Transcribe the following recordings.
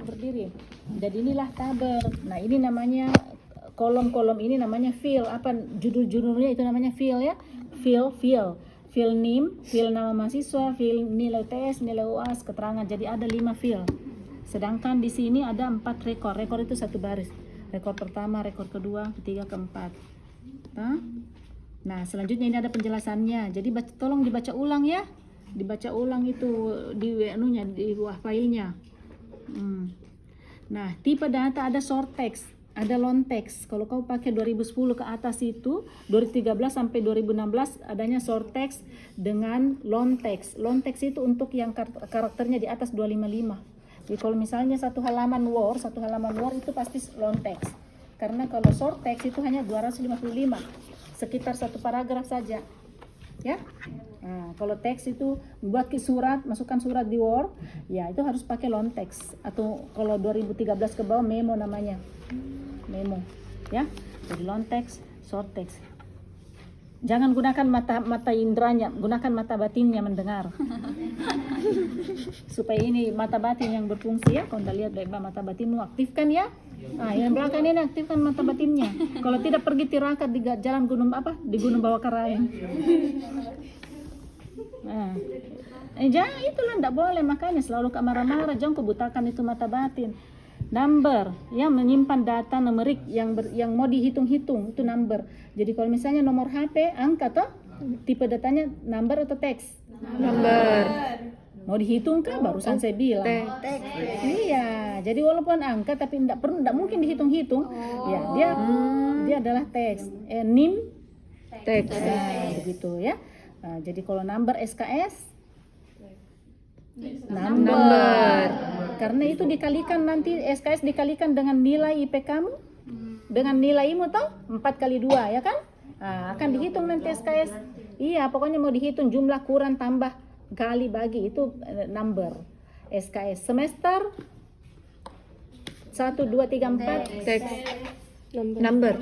berdiri. Jadi inilah tabel. Nah ini namanya kolom-kolom ini namanya field. Apa judul-judulnya itu namanya field ya? Field NIM, field nama mahasiswa, field nilai tes, nilai UAS, keterangan. Jadi ada 5 field. Sedangkan di sini ada 4 rekor. Rekor itu satu baris. Rekor pertama, rekor kedua, ketiga, keempat. Nah, selanjutnya ini ada penjelasannya. Jadi tolong dibaca ulang ya. Dibaca ulang itu di buah filenya. Nah, tipe data ada short text, ada long text. Kalau kau pakai 2010 ke atas itu, 2013 sampai 2016 adanya short text dengan long text. Long text itu untuk yang karakternya di atas 255. Jadi kalau misalnya satu halaman Word itu pasti long text. Karena kalau short text itu hanya 255, sekitar satu paragraf saja. Ya. Nah, kalau teks itu buat surat, masukkan surat di Word, ya itu harus pakai long text, atau kalau 2013 ke bawah memo namanya. Memo, ya. Jadi long text, short text. Jangan gunakan mata indranya, gunakan mata batinnya mendengar. Supaya ini mata batin yang berfungsi ya. Kalau Anda lihat baik mata batinmu aktifkan ya. Nah, yang belakang ini aktifkan mata batinnya. Kalau tidak pergi tirakat di jalan gunung di Gunung Bawah Karaeng. Nah, jangan itulah tidak boleh, makanya selalu marah-marah, jangan kebutakan itu mata batin. Number yang menyimpan data numerik yang mau dihitung-hitung itu number. Jadi kalau misalnya nomor HP angka toh, tipe datanya number atau teks? Number. Mau dihitung kah? Barusan saya bilang. Teks. Iya, jadi walaupun angka tapi tidak mungkin dihitung-hitung. Ya, dia adalah teks. NIM Teks. Begitu ya. Nah, jadi kalau number SKS Number. Karena itu dikalikan nanti SKS dikalikan dengan nilai IP kamu, dengan nilaimu toh 4 kali 2 ya kan? Nah, akan dihitung nanti SKS. Iya, pokoknya mau dihitung jumlah kurang tambah kali bagi itu number SKS. Semester 1 2 3 4 Teks. Number.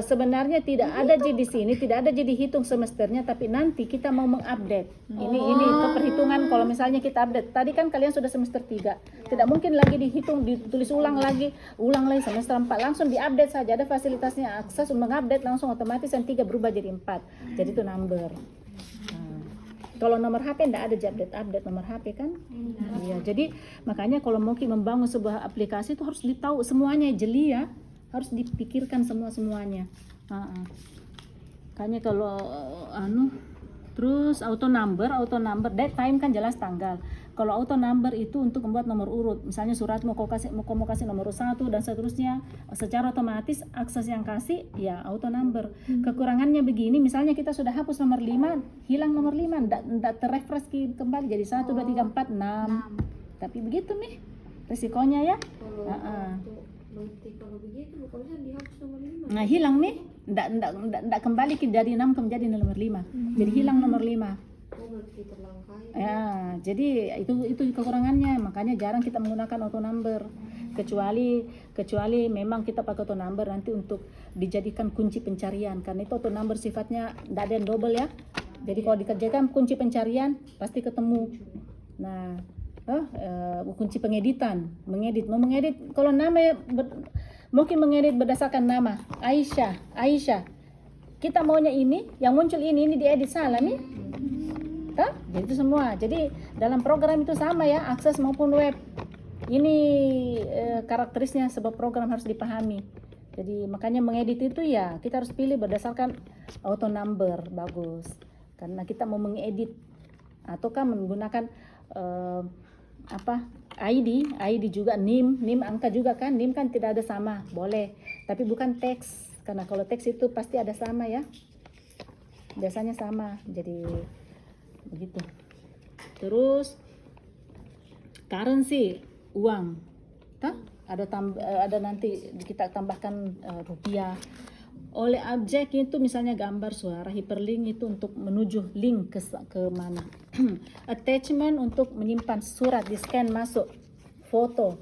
Sebenarnya tidak ada di sini, tidak ada jadi hitung semesternya, tapi nanti kita mau mengupdate. Ini keperhitungan kalau misalnya kita update. Tadi kan kalian sudah semester 3. Tidak mungkin lagi dihitung, ditulis ulang lagi semester 4. Langsung diupdate saja, ada fasilitasnya akses untuk mengupdate langsung otomatis yang 3 berubah jadi 4. Jadi itu number. Kalau nomor HP tidak ada update nomor HP kan? Iya, jadi makanya kalau mau membangun sebuah aplikasi itu harus ditahu semuanya jeli ya. Harus dipikirkan semuanya. Makanya kalau terus auto number date time kan jelas tanggal. Kalau auto number itu untuk membuat nomor urut. Misalnya surat mau kasih nomor 1 dan seterusnya, secara otomatis akses yang kasih ya auto number. Kekurangannya begini, misalnya kita sudah hapus nomor 5, hilang nomor 5, enggak terrefresh kembali jadi 1 2 3 4 6. Tapi begitu nih resikonya ya. Kalau begitu pokoknya dihapus nomor 5. Nah, hilang nih. Enggak kembali dari 6 menjadi nomor 5. Jadi hilang nomor 5. Berarti terlangkai. Ya, jadi itu kekurangannya. Makanya jarang kita menggunakan auto number. Kecuali memang kita pakai auto number nanti untuk dijadikan kunci pencarian. Karena itu auto number sifatnya enggak ada yang double ya. Jadi kalau dikerjakan kunci pencarian pasti ketemu. Nah, kunci pengeditan, mau mengedit kalau nama mungkin mengedit berdasarkan nama Aisyah, kita maunya ini yang muncul ini diedit salah nih, jadi itu semua. Jadi dalam program itu sama ya, akses maupun web ini karakteristiknya sebuah program harus dipahami. Jadi makanya mengedit itu ya kita harus pilih berdasarkan auto number bagus, karena kita mau mengedit ataukah menggunakan ID juga NIM angka juga kan, NIM kan tidak ada sama, boleh, tapi bukan teks, karena kalau teks itu pasti ada sama ya, biasanya sama, jadi begitu. Terus currency, uang, ada nanti kita tambahkan rupiah. Oleh objek itu misalnya gambar, suara, hyperlink itu untuk menuju link ke mana. Attachment untuk menyimpan surat, di scan masuk, foto,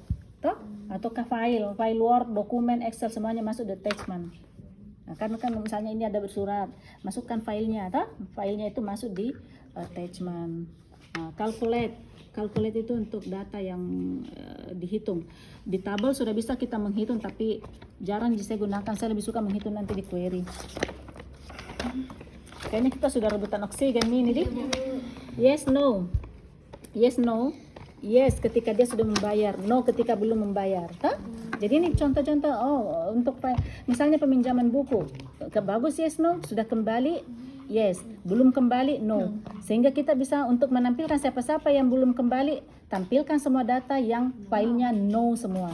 ataukah file Word, dokumen, Excel semuanya masuk di attachment. Nah, kan misalnya ini ada bersurat, masukkan filenya, filenya itu masuk di attachment. Calculate itu untuk data yang dihitung. Di tabel sudah bisa kita menghitung, tapi jarang saya gunakan. Saya lebih suka menghitung nanti di query. Kayaknya kita sudah rebutan oksigen nih, Dik. Yes, no. Yes, no. Yes, ketika dia sudah membayar. No, ketika belum membayar. Hah? Jadi ini contoh-contoh. Untuk misalnya peminjaman buku. Bagus, yes, no. Sudah kembali. Yes, belum kembali, no. Sehingga kita bisa untuk menampilkan siapa-siapa yang belum kembali, tampilkan semua data yang filenya no semua.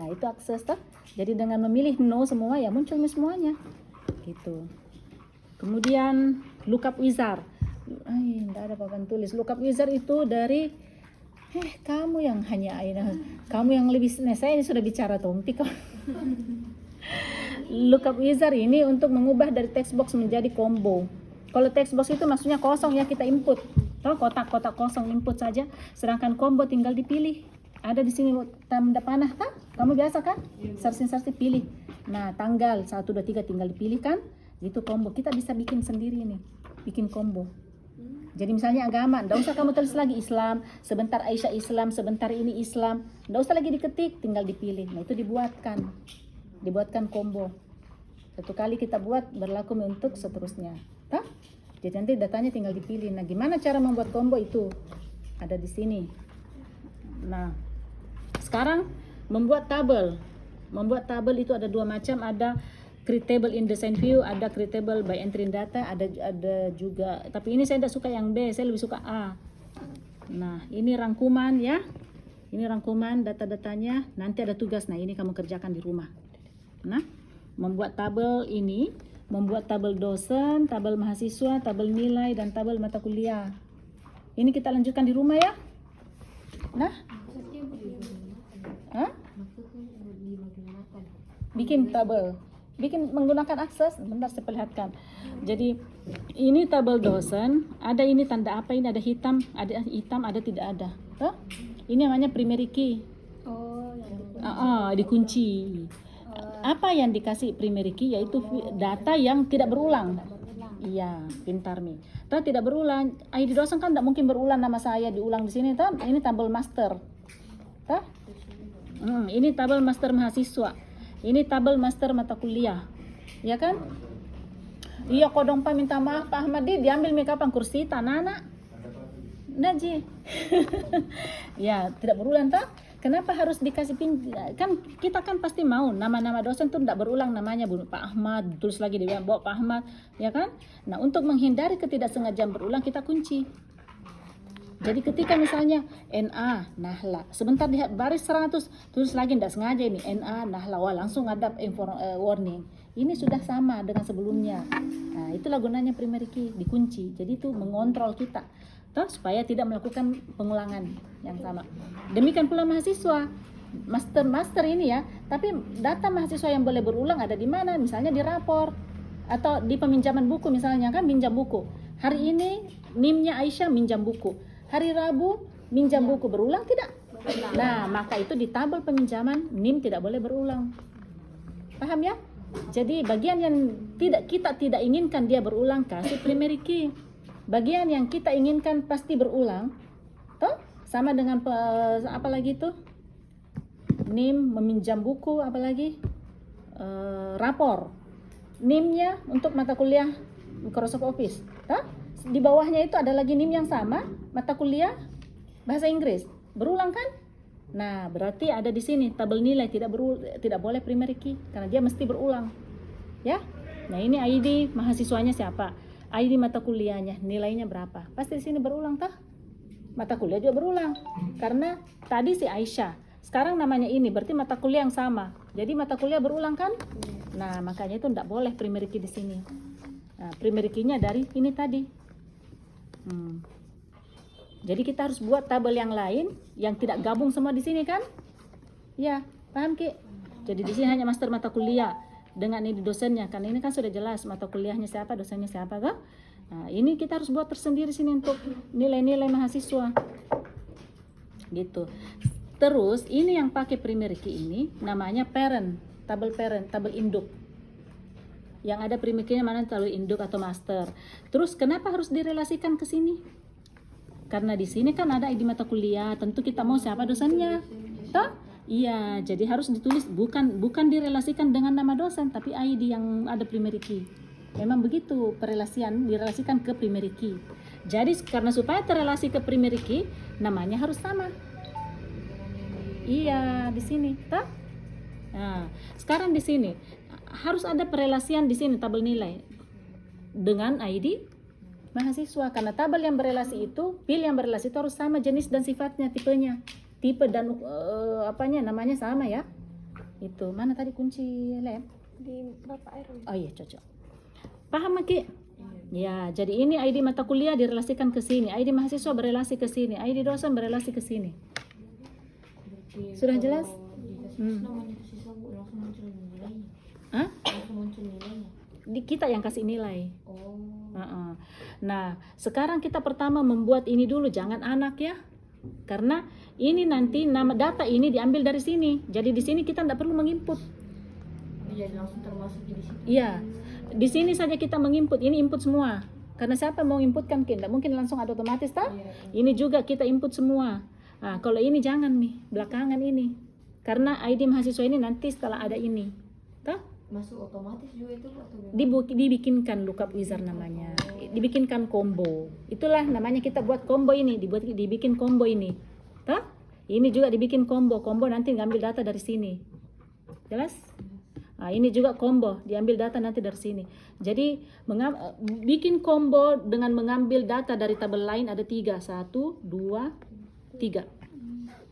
Nah, itu akses toh. Jadi dengan memilih no semua ya muncul semuanya. Gitu. Kemudian lookup wizard. Enggak ada papan tulis. Lookup wizard itu dari kamu yang kamu yang lebih, saya ini sudah bicara Tompi kok. Lookup wizard ini untuk mengubah dari text box menjadi combo. Kalau text box itu maksudnya kosong ya, kita input. Tahu kotak-kotak kosong input saja, sedangkan combo tinggal dipilih. Ada di sini tanda panah kan? Kamu biasa kan? Searching pilih. Nah, tanggal 1 2 3 tinggal dipilih kan? Itu combo. Kita bisa bikin sendiri nih. Bikin combo. Jadi misalnya agama, enggak usah kamu tulis lagi Islam, sebentar Aisyah Islam, sebentar ini Islam. Enggak usah lagi diketik, tinggal dipilih. Nah, itu dibuatkan. Dibuatkan combo. Satu kali kita buat berlaku untuk seterusnya. Tah? Jadi nanti datanya tinggal dipilih. Nah, gimana cara membuat combo itu? Ada di sini. Nah, sekarang membuat tabel. Membuat tabel itu ada dua macam, ada create table in design view, ada create table by entering data, ada juga. Tapi ini saya tidak suka yang B, saya lebih suka A. Nah, ini rangkuman ya. Ini rangkuman data-datanya. Nanti ada tugas. Nah, ini kamu kerjakan di rumah. Nah, membuat tabel ini, membuat tabel dosen, tabel mahasiswa, tabel nilai, dan tabel mata kuliah. Ini kita lanjutkan di rumah ya. Nah, bikin tabel, bikin menggunakan akses. Bentar saya perlihatkan. Jadi ini tabel dosen, ada ini tanda apa, ini ada hitam, ada tidak ada. Tuh? Ini namanya primary key. Dikunci. Apa yang dikasih primary key yaitu data yang tidak berulang. Iya, pintar nih. Tapi tidak berulang. ID dosen kan tidak mungkin berulang nama saya diulang di sini, toh. Ini tabel master. Toh? Ini tabel master mahasiswa. Ini tabel master mata kuliah. Ya kan? Iya, kodong Pak minta maaf Pak Ahmad, diambil kapan kursi tanana. Naji. Ya, tidak berulang toh. Kenapa harus dikasih kan kita kan pasti mau nama-nama dosen tuh tidak berulang namanya Pak Ahmad, tulis lagi dia bawa Pak Ahmad, ya kan? Nah, untuk menghindari ketidaksengajaan berulang kita kunci. Jadi ketika misalnya NA Nahla, sebentar di baris 100 tulis lagi tidak sengaja ini NA Nahla, wah langsung ada warning. Ini sudah sama dengan sebelumnya. Nah, itulah gunanya primary key, dikunci. Jadi itu mengontrol kita. Supaya tidak melakukan pengulangan yang sama. Demikian pula mahasiswa, master ini ya. Tapi data mahasiswa yang boleh berulang ada di mana? Misalnya di rapor atau di peminjaman buku misalnya kan, minjam buku. Hari ini NIM-nya Aisyah minjam buku. Hari Rabu minjam buku, berulang tidak? Nah, maka itu di tabel peminjaman NIM tidak boleh berulang. Paham ya? Jadi bagian yang kita tidak inginkan dia berulang, kasih primary key. Bagian yang kita inginkan pasti berulang, toh sama dengan apa lagi tuh, NIM meminjam buku, apalagi rapor, NIM-nya untuk mata kuliah Microsoft Office, toh di bawahnya itu ada lagi NIM yang sama, mata kuliah bahasa Inggris, berulang kan? Nah, berarti ada di sini tabel nilai tidak boleh primary key karena dia mesti berulang, ya. Nah, ini ID mahasiswanya siapa? ID mata kuliahnya, nilainya berapa? Pasti di sini berulang toh. Mata kuliah juga berulang. Karena tadi si Aisyah, sekarang namanya ini, berarti mata kuliah yang sama. Jadi mata kuliah berulang kan? Nah, makanya itu tidak boleh primary key di sini. Nah, primary key-nya dari ini tadi. Jadi kita harus buat tabel yang lain yang tidak gabung semua di sini kan? Ya, paham Ki? Jadi di sini hanya master mata kuliah dengan ini dosennya, kan ini kan sudah jelas mata kuliahnya siapa, dosennya siapa kan? Nah, ini kita harus buat tersendiri sini untuk nilai-nilai mahasiswa. Gitu. Terus ini yang pakai primary key ini namanya parent, tabel induk. Yang ada primary key-nya mana, tabel induk atau master. Terus kenapa harus direlasikan ke sini? Karena di sini kan ada ID mata kuliah, tentu kita mau siapa dosennya. Toh? Iya, jadi harus ditulis bukan direlasikan dengan nama dosen tapi ID yang ada primary key. Memang begitu direlasikan ke primary key. Jadi karena supaya terrelasi ke primary key, namanya harus sama. Iya, di sini, toh? Nah, sekarang di sini harus ada perelasian di sini tabel nilai dengan ID mahasiswa, karena tabel yang berelasi itu, field yang berelasi itu harus sama jenis dan sifatnya, tipe dan namanya sama ya. Itu mana tadi kunci lem Di Bapak Air. oh iya, cocok. Paham Maki? Ya, jadi ini ID mata kuliah direlasikan ke sini, ID mahasiswa berelasi ke sini, ID dosen berelasi ke sini. Sudah jelas? Namanya siswa Bu, langsung muncul nilainya. Hah? Langsung muncul nilainya. Kita yang kasih nilai. Oh. Nah, sekarang kita pertama membuat ini dulu, jangan anak ya. Karena ini nanti nama data ini diambil dari sini. Jadi di sini kita tidak perlu menginput. Jadi langsung termasuk di situ. Iya. Di sini saja kita menginput, ini input semua. Karena siapa mau inputkan, tidak mungkin langsung ada otomatis, tak? Ini juga kita input semua. Nah, kalau ini jangan nih, belakangan ini. Karena ID mahasiswa ini nanti setelah ada ini. Tak? Masuk otomatis juga itu atau gimana? Dibikinkan lookup wizard namanya, dibikinkan combo. Itulah namanya kita buat combo ini, dibikin combo ini. Toh? Ini juga dibikin combo nanti ngambil data dari sini. Jelas? Nah, ini juga combo, diambil data nanti dari sini. Jadi bikin combo dengan mengambil data dari tabel lain ada 3, 1, 2, 3.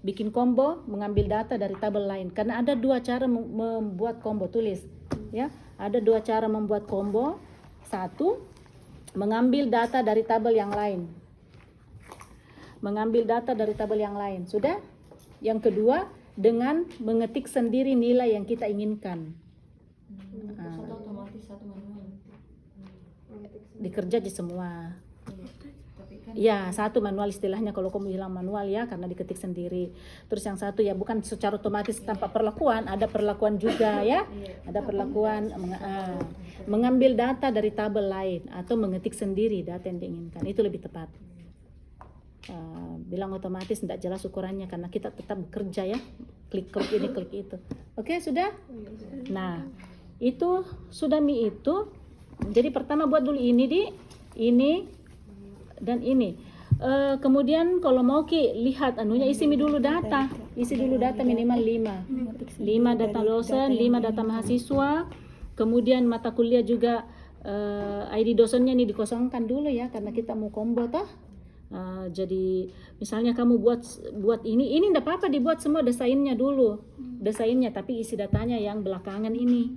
Bikin combo mengambil data dari tabel lain, karena ada 2 cara membuat combo, tulis ya, ada 2 cara membuat combo. 1, mengambil data dari tabel yang lain, sudah. Yang kedua, dengan mengetik sendiri nilai yang kita inginkan. Satu otomatis, satu manual. Dikerja di semua. Tapi kan Ya, 1 manual istilahnya kalau kamu bilang manual ya, karena diketik sendiri. Terus yang 1 ya bukan secara otomatis tanpa perlakuan, ada perlakuan juga ya. Ada perlakuan mengambil data dari tabel lain atau mengetik sendiri data yang diinginkan. Itu lebih tepat. Bilang otomatis tidak jelas ukurannya karena kita tetap bekerja ya. Klik ini, klik itu. Oke, sudah? Nah, itu sudah itu. Jadi pertama buat dulu ini dan ini. Kemudian kalau mau lihat isi dulu data minimal 5 data dosen, 5 data mahasiswa. Kemudian mata kuliah juga ID dosennya ini dikosongkan dulu ya, karena kita mau combo toh. Jadi misalnya kamu buat ini tidak apa-apa dibuat semua desainnya dulu, tapi isi datanya yang belakangan ini,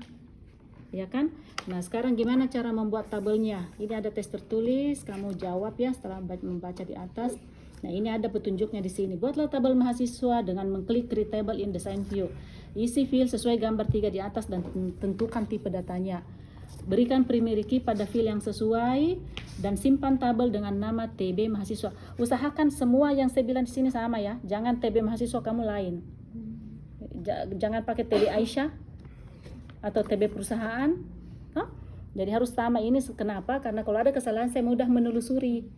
ya kan? Nah, sekarang gimana cara membuat tabelnya? Ini ada tes tertulis, kamu jawab ya setelah membaca di atas. Nah, ini ada petunjuknya di sini. Buatlah tabel mahasiswa dengan mengklik create table in design view. Isi field sesuai gambar 3 di atas dan tentukan tipe datanya. Berikan primary key pada field yang sesuai dan simpan tabel dengan nama TB mahasiswa. Usahakan semua yang saya bilang di sini sama ya. Jangan TB mahasiswa kamu lain. Jangan pakai TB Aisyah atau TB perusahaan. Jadi harus sama ini. Kenapa? Karena kalau ada kesalahan saya mudah menelusuri.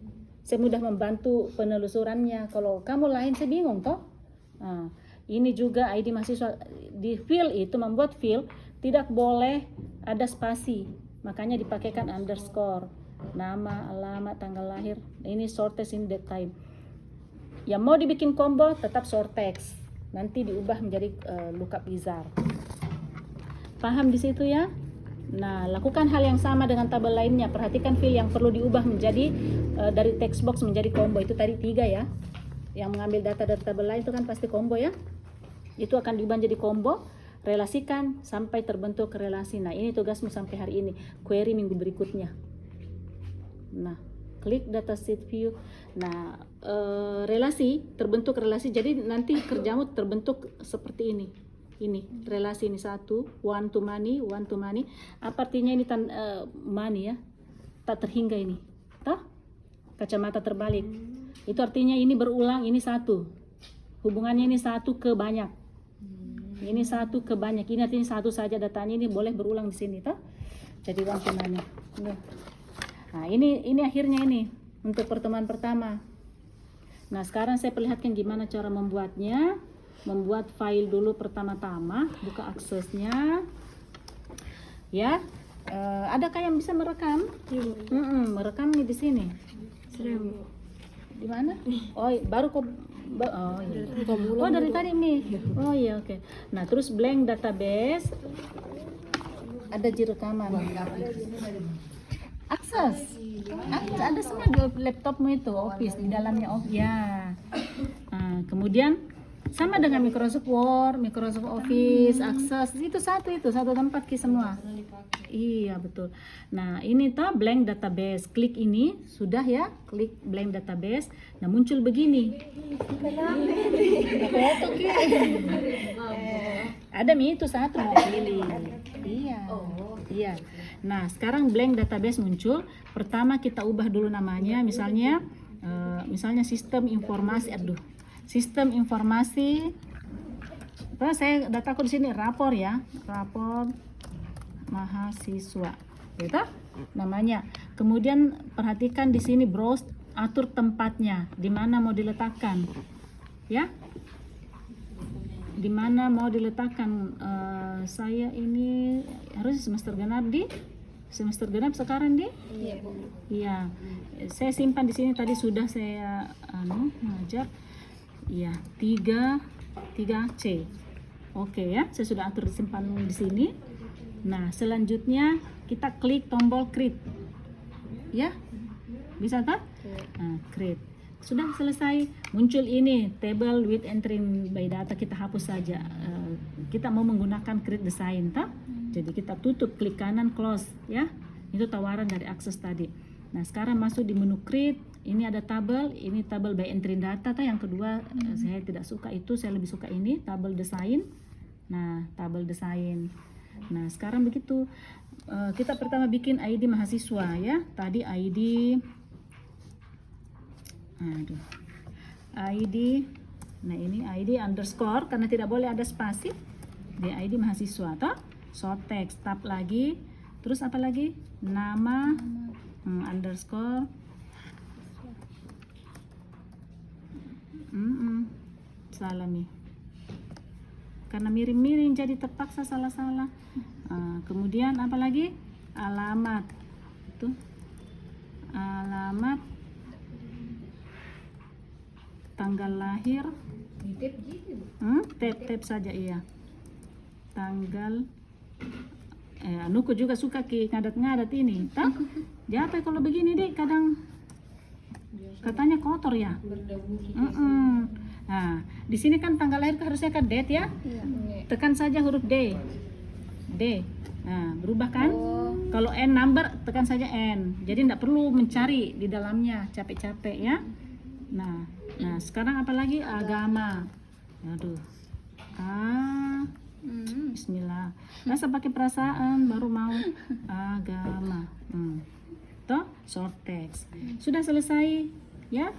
Saya mudah membantu penelusurannya. Kalau kamu lain saya bingung toh. Ini juga ID mahasiswa di field itu, membuat field tidak boleh ada spasi, makanya dipakaikan underscore, nama, alamat, tanggal lahir. Ini short text in that time. Yang mau dibikin combo tetap short text, nanti diubah menjadi lookup wizard. Paham di situ ya? Nah, lakukan hal yang sama dengan tabel lainnya. Perhatikan field yang perlu diubah menjadi dari text box menjadi combo. Itu tadi 3 ya. Yang mengambil data dari tabel lain itu kan pasti combo ya. Itu akan diubah menjadi combo. Relasikan sampai terbentuk relasi. Nah, ini tugasmu sampai hari ini. Query minggu berikutnya. Nah, klik dataset view. Nah, terbentuk relasi. Jadi nanti kerjamu terbentuk seperti ini. Ini relasi ini 1, one to many. Apa artinya ini money ya? Tak terhingga ini. Toh? Kacamata terbalik. Itu artinya ini berulang, ini 1. Hubungannya ini 1 ke banyak. Ini 1 ke banyak. Ini artinya 1 saja datanya, ini boleh berulang di sini toh. Jadi one to many. Nah, ini akhirnya ini untuk pertemuan pertama. Nah, sekarang saya perlihatkan gimana cara membuatnya. membuat file dulu pertama-tama, buka aksesnya. Ya. Adakah yang bisa merekam? Merekam nih di sini. Di mana? Oh, baru kok. Oh, iya. Oh, dari tadi nih. Oh iya, oke. Nah, terus blank database. Ada di rekaman. Akses. Ada semua di laptopmu itu, Office di dalamnya. Oh, ya. Nah, kemudian sama dengan Microsoft Word, Microsoft Office, Access, itu satu tempat semua. Iya, betul. Nah, ini tuh blank database. Klik ini, sudah ya, klik blank database. Nah, muncul begini. Ada itu satu mau pilih. Iya. Iya. Nah, sekarang blank database muncul. Pertama kita ubah dulu namanya, misalnya sistem informasi. Sistem informasi. Saya dataku di sini rapor ya, rapor mahasiswa, gitu namanya. Kemudian perhatikan di sini browse, atur tempatnya, di mana mau diletakkan, ya, di mana mau diletakkan. Saya ini harus semester genap sekarang di, iya, saya simpan di sini. Tadi sudah saya mengajar, iya, 3C. Oke ya, saya sudah atur simpan di sini. Nah, selanjutnya kita klik tombol create. Ya. Bisa kan? Nah, create. Sudah selesai. Muncul ini table with entry by data, kita hapus saja. Kita mau menggunakan create design, tak? Jadi kita tutup, klik kanan close, ya. Itu tawaran dari akses tadi. Nah, sekarang masuk di menu create. Ini ada tabel, ini tabel by entry data. Yang kedua saya tidak suka itu, saya lebih suka ini tabel design. Nah, tabel design. Nah, sekarang begitu, kita pertama bikin ID mahasiswa ya. Tadi ID, nah ini ID underscore karena tidak boleh ada spasi di ID mahasiswa, toh. Short text, tab lagi, terus apa lagi? Nama, underscore, salah nih. Karena miring-miring jadi terpaksa salah-salah. Kemudian apa lagi? Alamat. Tuh. Alamat, tanggal lahir. Tab saja, iya. Tanggal. Anuku juga suka ngadat-ngadat ini. Tak? Jadi kalau begini deh kadang katanya kotor ya. Nah, di sini kan tanggal lahir harusnya kan date ya. Tekan saja huruf D. Nah, berubah kan? Kalau N number, tekan saja N. Jadi tidak perlu mencari di dalamnya, capek-capek ya. Nah, sekarang apa lagi? Agama. Aduh. Bismillah. Masa pakai perasaan baru mau agama. Toh, short text. Sudah selesai ya.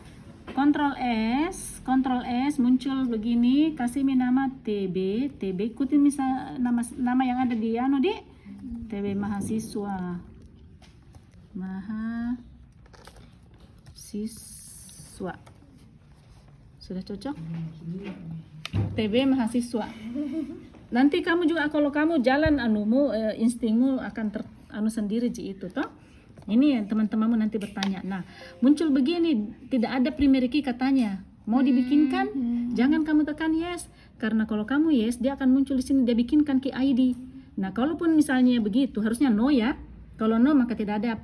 Ctrl S muncul begini, kasih nama TB, ikutin misal nama yang ada di TB mahasiswa. Sudah cocok? TB mahasiswa. Nanti kamu juga kalau kamu jalan instingmu akan sendiri itu toh. Ini yang teman-temanmu nanti bertanya. Nah, muncul begini, tidak ada primary key katanya. Mau dibikinkan? Jangan kamu tekan yes, karena kalau kamu yes, dia akan muncul di sini, dia bikinkan key ID. Nah, kalaupun misalnya begitu, harusnya no ya. Kalau no maka tidak ada